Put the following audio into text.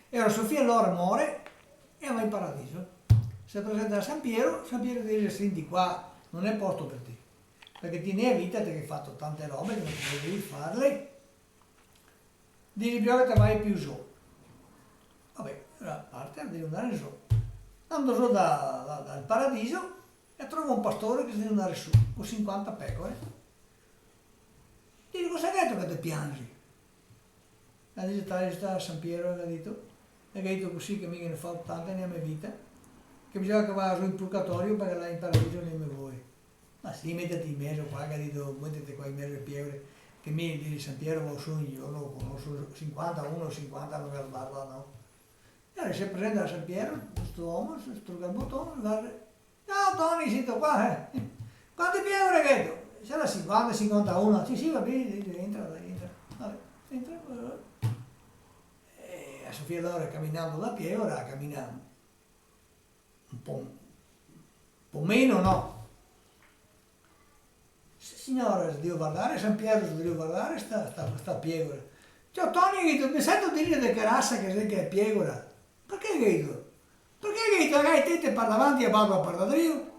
E ora Sofia Lora muore e va in paradiso. Si presenta a San Piero dice: senti qua, non è posto per te, perché ti ne hai vita, te che hai fatto tante robe che non devi farle, dici più che te vai più su. Vabbè, allora parte, devi andare su. Andando su dal paradiso e trova un pastore che deve andare su, con 50 pecore. Dice: cosa hai detto che ti piangi? La dice: sta a San Piero, ha detto, e ha detto così che mica ne fa tante nella mia vita, che bisogna che vada su in purgatorio perché là in paradiso non mi vuoi. Ma sì, mettiti in mezzo qua, che ha detto, mettiti qua in mezzo a Pievre, che mi di San Piero va su, io lo conosco, 50, 50 non guardarla, no. E allora si presenta a San Piero, questo uomo, strugga il bottone, guarda: ciao Tony, sento qua, eh. Quante Pievre che hai? C'era 50, 51, sì, va bene, entra, vabbè, entra, e a Sofia Lora camminando da Pievra, cammina un po' meno, no? Signora, devo guardare, San Piero, devo guardare sta Pievra. Ciao Tony, mi sento dire che razza che è Pievra. Perché Gaito? Perché Gaito? Hai te per davanti a Barba per da Dio?